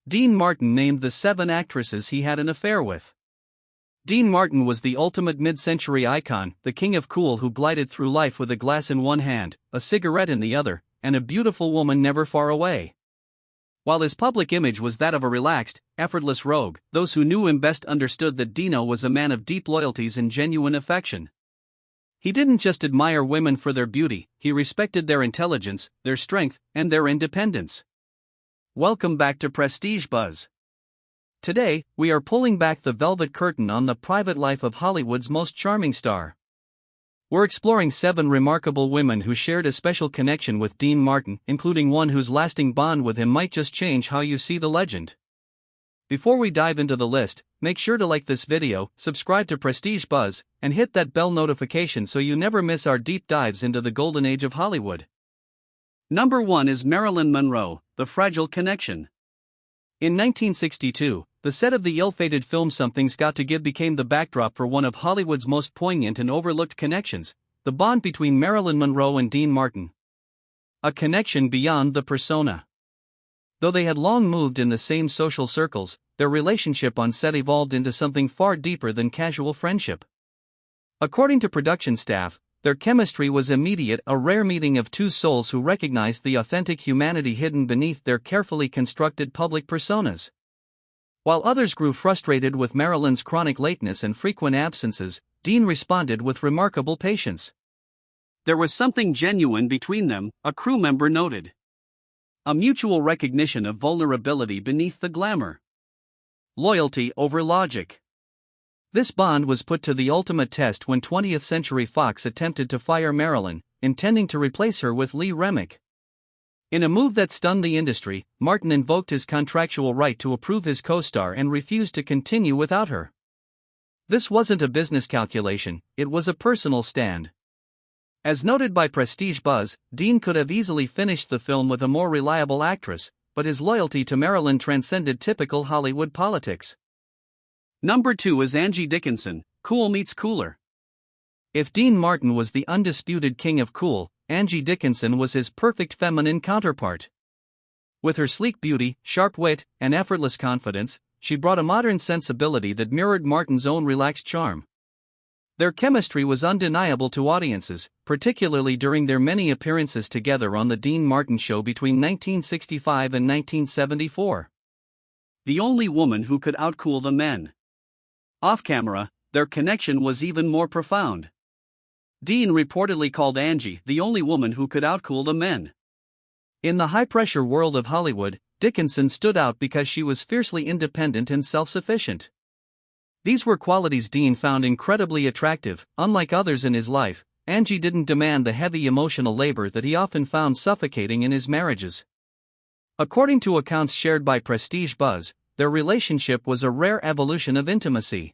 Dean Martin named the 7 actresses he had an affair with. Dean Martin was the ultimate mid-century icon, the king of cool who glided through life with a glass in one hand, a cigarette in the other, and a beautiful woman never far away. While his public image was that of a relaxed, effortless rogue, those who knew him best understood that Dino was a man of deep loyalties and genuine affection. He didn't just admire women for their beauty, he respected their intelligence, their strength, and their independence. Welcome back to Prestige Buzz. Today, we are pulling back the velvet curtain on the private life of Hollywood's most charming star. We're exploring 7 remarkable women who shared a special connection with Dean Martin, including one whose lasting bond with him might just change how you see the legend. Before we dive into the list, make sure to like this video, subscribe to Prestige Buzz, and hit that bell notification so you never miss our deep dives into the golden age of Hollywood. Number 1 is Marilyn Monroe, The Fragile Connection. In 1962, the set of the ill-fated film Something's Got to Give became the backdrop for one of Hollywood's most poignant and overlooked connections, the bond between Marilyn Monroe and Dean Martin. A connection beyond the persona. Though they had long moved in the same social circles, their relationship on set evolved into something far deeper than casual friendship. According to production staff, their chemistry was immediate, a rare meeting of two souls who recognized the authentic humanity hidden beneath their carefully constructed public personas. While others grew frustrated with Marilyn's chronic lateness and frequent absences, Dean responded with remarkable patience. There was something genuine between them, a crew member noted. A mutual recognition of vulnerability beneath the glamour. Loyalty over logic. This bond was put to the ultimate test when 20th Century Fox attempted to fire Marilyn, intending to replace her with Lee Remick. In a move that stunned the industry, Martin invoked his contractual right to approve his co-star and refused to continue without her. This wasn't a business calculation, it was a personal stand. As noted by Prestige Buzz, Dean could have easily finished the film with a more reliable actress, but his loyalty to Marilyn transcended typical Hollywood politics. Number 2 is Angie Dickinson, Cool Meets Cooler. If Dean Martin was the undisputed king of cool, Angie Dickinson was his perfect feminine counterpart. With her sleek beauty, sharp wit, and effortless confidence, she brought a modern sensibility that mirrored Martin's own relaxed charm. Their chemistry was undeniable to audiences, particularly during their many appearances together on The Dean Martin Show between 1965 and 1974. The only woman who could outcool the men. Off-camera, their connection was even more profound. Dean reportedly called Angie the only woman who could outcool the men. In the high-pressure world of Hollywood, Dickinson stood out because she was fiercely independent and self-sufficient. These were qualities Dean found incredibly attractive. Unlike others in his life, Angie didn't demand the heavy emotional labor that he often found suffocating in his marriages. According to accounts shared by Prestige Buzz, their relationship was a rare evolution of intimacy.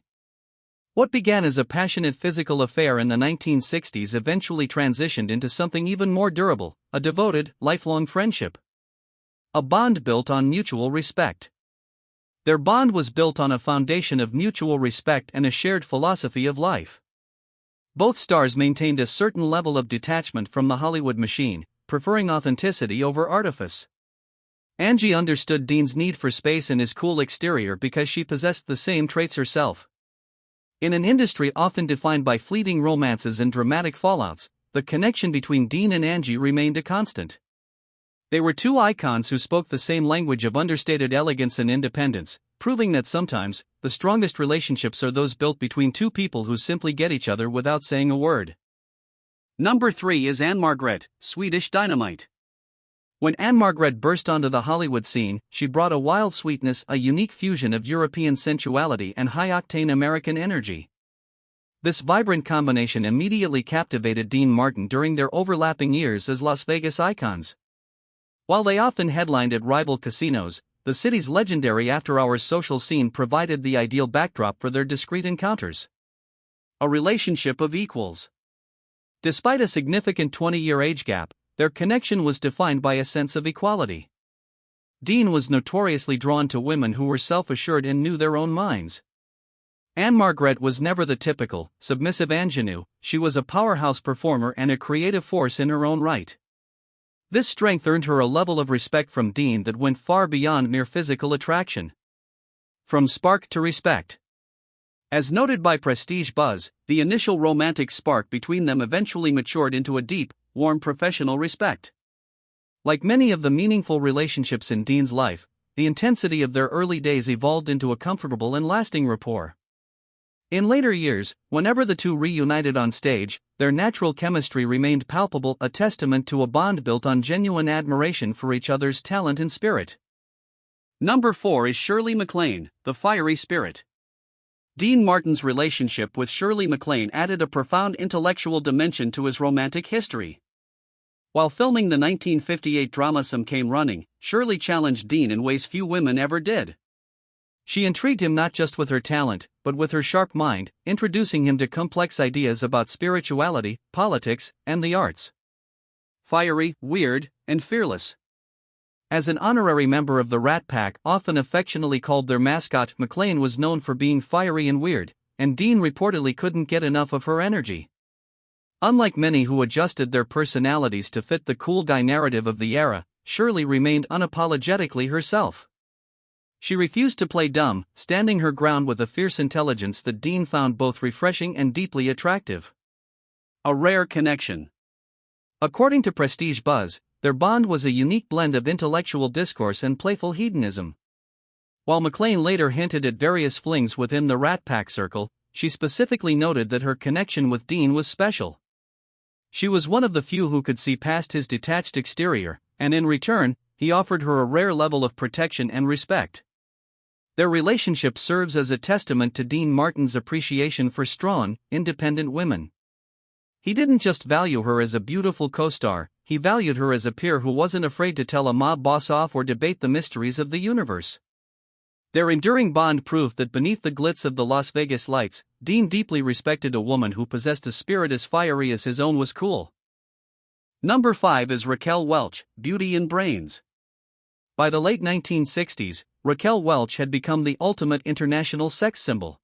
What began as a passionate physical affair in the 1960s eventually transitioned into something even more durable, a devoted, lifelong friendship. A bond built on mutual respect. Their bond was built on a foundation of mutual respect and a shared philosophy of life. Both stars maintained a certain level of detachment from the Hollywood machine, preferring authenticity over artifice. Angie understood Dean's need for space in his cool exterior because she possessed the same traits herself. In an industry often defined by fleeting romances and dramatic fallouts, the connection between Dean and Angie remained a constant. They were two icons who spoke the same language of understated elegance and independence, proving that sometimes, the strongest relationships are those built between two people who simply get each other without saying a word. Number 3 is Anne-Margrethe, Swedish Dynamite. When Anne-Margrethe burst onto the Hollywood scene, she brought a wild sweetness, a unique fusion of European sensuality and high-octane American energy. This vibrant combination immediately captivated Dean Martin during their overlapping years as Las Vegas icons. While they often headlined at rival casinos, the city's legendary after-hours social scene provided the ideal backdrop for their discreet encounters. A relationship of equals. Despite a significant 20-year age gap, their connection was defined by a sense of equality. Dean was notoriously drawn to women who were self-assured and knew their own minds. Anne-Margrethe was never the typical, submissive ingenue, she was a powerhouse performer and a creative force in her own right. This strength earned her a level of respect from Dean that went far beyond mere physical attraction. From spark to respect. As noted by Prestige Buzz, the initial romantic spark between them eventually matured into a deep, warm professional respect. Like many of the meaningful relationships in Dean's life, the intensity of their early days evolved into a comfortable and lasting rapport. In later years, whenever the two reunited on stage, their natural chemistry remained palpable, a testament to a bond built on genuine admiration for each other's talent and spirit. Number 4 is Shirley MacLaine, the fiery spirit. Dean Martin's relationship with Shirley MacLaine added a profound intellectual dimension to his romantic history. While filming the 1958 drama Some Came Running, Shirley challenged Dean in ways few women ever did. She intrigued him not just with her talent, but with her sharp mind, introducing him to complex ideas about spirituality, politics, and the arts. Fiery, weird, and fearless. As an honorary member of the Rat Pack, often affectionately called their mascot, MacLaine was known for being fiery and weird, and Dean reportedly couldn't get enough of her energy. Unlike many who adjusted their personalities to fit the cool guy narrative of the era, Shirley remained unapologetically herself. She refused to play dumb, standing her ground with a fierce intelligence that Dean found both refreshing and deeply attractive. A rare connection. According to Prestige Buzz, their bond was a unique blend of intellectual discourse and playful hedonism. While MacLaine later hinted at various flings within the Rat Pack circle, she specifically noted that her connection with Dean was special. She was one of the few who could see past his detached exterior, and in return, he offered her a rare level of protection and respect. Their relationship serves as a testament to Dean Martin's appreciation for strong, independent women. He didn't just value her as a beautiful co-star, he valued her as a peer who wasn't afraid to tell a mob boss off or debate the mysteries of the universe. Their enduring bond proved that beneath the glitz of the Las Vegas lights, Dean deeply respected a woman who possessed a spirit as fiery as his own was cool. Number 5 is Raquel Welch, beauty and brains. By the late 1960s, Raquel Welch had become the ultimate international sex symbol.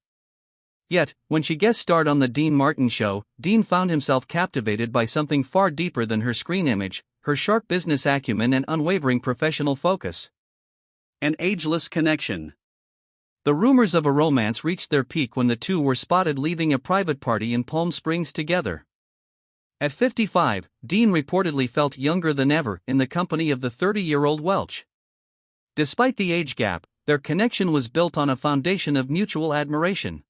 Yet, when she guest starred on The Dean Martin Show, Dean found himself captivated by something far deeper than her screen image, her sharp business acumen and unwavering professional focus. An ageless connection. The rumors of a romance reached their peak when the two were spotted leaving a private party in Palm Springs together. At 55, Dean reportedly felt younger than ever in the company of the 30-year-old Welch. Despite the age gap, their connection was built on a foundation of mutual admiration.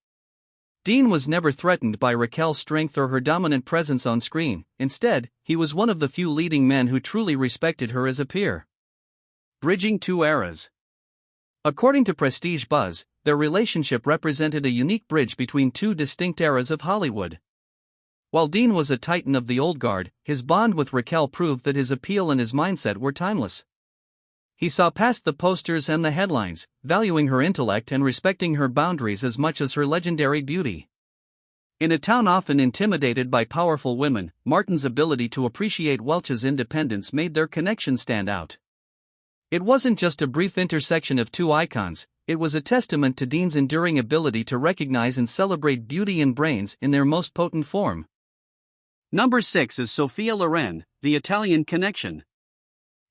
Dean was never threatened by Raquel's strength or her dominant presence on screen. Instead, he was one of the few leading men who truly respected her as a peer. Bridging two eras. According to Prestige Buzz, their relationship represented a unique bridge between two distinct eras of Hollywood. While Dean was a titan of the old guard, his bond with Raquel proved that his appeal and his mindset were timeless. He saw past the posters and the headlines, valuing her intellect and respecting her boundaries as much as her legendary beauty. In a town often intimidated by powerful women, Martin's ability to appreciate Welch's independence made their connection stand out. It wasn't just a brief intersection of two icons, it was a testament to Dean's enduring ability to recognize and celebrate beauty and brains in their most potent form. Number 6 is Sophia Loren, the Italian connection.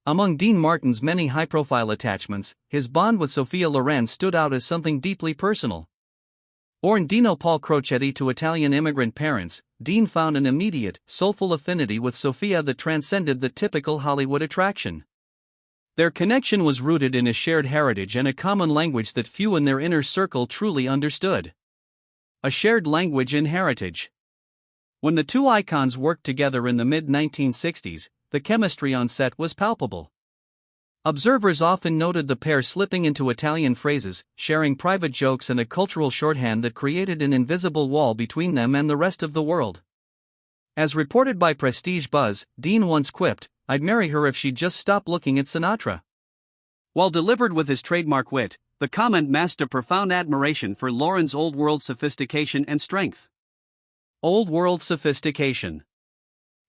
Among Dean Martin's many high-profile attachments, his bond with Sophia Loren stood out as something deeply personal. Born Dino Paul Crocetti to Italian immigrant parents, Dean found an immediate, soulful affinity with Sophia that transcended the typical Hollywood attraction. Their connection was rooted in a shared heritage and a common language that few in their inner circle truly understood. A shared language and heritage. When the two icons worked together in the mid-1960s, the chemistry on set was palpable. Observers often noted the pair slipping into Italian phrases, sharing private jokes and a cultural shorthand that created an invisible wall between them and the rest of the world. As reported by Prestige Buzz, Dean once quipped, "I'd marry her if she'd just stop looking at Sinatra." While delivered with his trademark wit, the comment masked a profound admiration for Loren's old-world sophistication and strength. Old-world sophistication.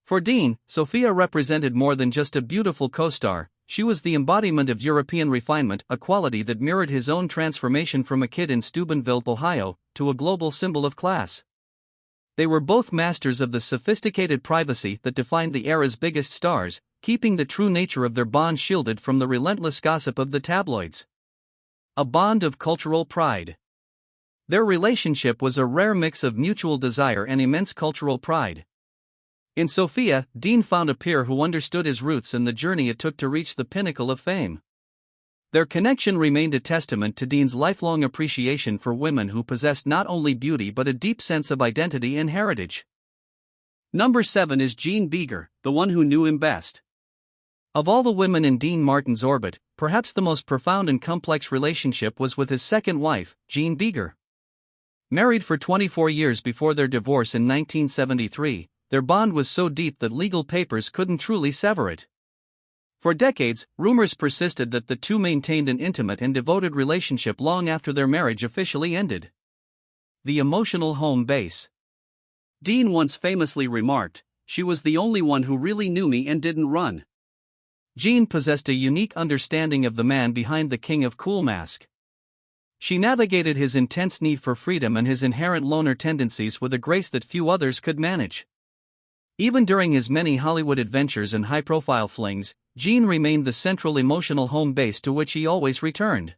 For Dean, Sophia represented more than just a beautiful co-star, she was the embodiment of European refinement, a quality that mirrored his own transformation from a kid in Steubenville, Ohio, to a global symbol of class. They were both masters of the sophisticated privacy that defined the era's biggest stars, keeping the true nature of their bond shielded from the relentless gossip of the tabloids. A bond of cultural pride. Their relationship was a rare mix of mutual desire and immense cultural pride. In Sophia, Dean found a peer who understood his roots and the journey it took to reach the pinnacle of fame. Their connection remained a testament to Dean's lifelong appreciation for women who possessed not only beauty but a deep sense of identity and heritage. Number 7 is Jean Beager, the one who knew him best. Of all the women in Dean Martin's orbit, perhaps the most profound and complex relationship was with his second wife, Jean Beager. Married for 24 years before their divorce in 1973, their bond was so deep that legal papers couldn't truly sever it. For decades, rumors persisted that the two maintained an intimate and devoted relationship long after their marriage officially ended. The emotional home base. Dean once famously remarked, "She was the only one who really knew me and didn't run." Jean possessed a unique understanding of the man behind the King of Cool mask. She navigated his intense need for freedom and his inherent loner tendencies with a grace that few others could manage. Even during his many Hollywood adventures and high-profile flings, Jean remained the central emotional home base to which he always returned.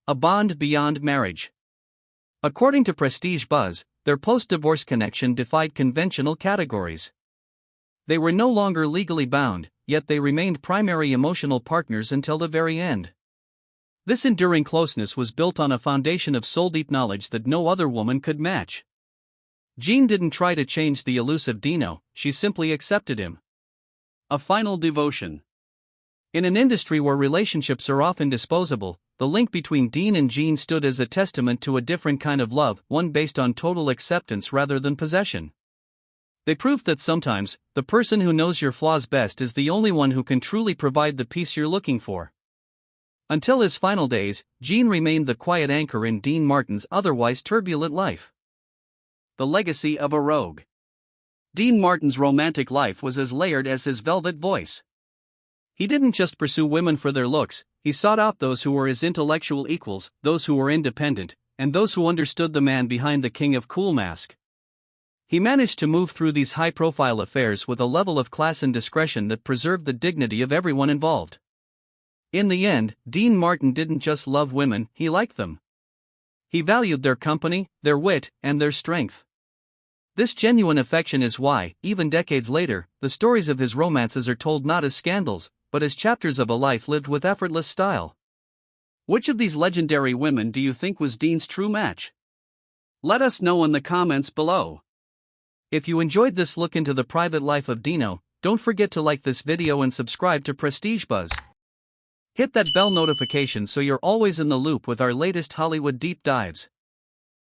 A bond beyond marriage. According to Prestige Buzz, their post-divorce connection defied conventional categories. They were no longer legally bound, yet they remained primary emotional partners until the very end. This enduring closeness was built on a foundation of soul-deep knowledge that no other woman could match. Jean didn't try to change the elusive Dino, she simply accepted him. A final devotion. In an industry where relationships are often disposable, the link between Dean and Jean stood as a testament to a different kind of love, one based on total acceptance rather than possession. They proved that sometimes, the person who knows your flaws best is the only one who can truly provide the peace you're looking for. Until his final days, Jean remained the quiet anchor in Dean Martin's otherwise turbulent life. The legacy of a rogue. Dean Martin's romantic life was as layered as his velvet voice. He didn't just pursue women for their looks, he sought out those who were his intellectual equals, those who were independent, and those who understood the man behind the King of Cool mask. He managed to move through these high-profile affairs with a level of class and discretion that preserved the dignity of everyone involved. In the end, Dean Martin didn't just love women, he liked them. He valued their company, their wit, and their strength. This genuine affection is why, even decades later, the stories of his romances are told not as scandals, but as chapters of a life lived with effortless style. Which of these legendary women do you think was Dean's true match? Let us know in the comments below. If you enjoyed this look into the private life of Dino, don't forget to like this video and subscribe to Prestige Buzz. Hit that bell notification so you're always in the loop with our latest Hollywood deep dives.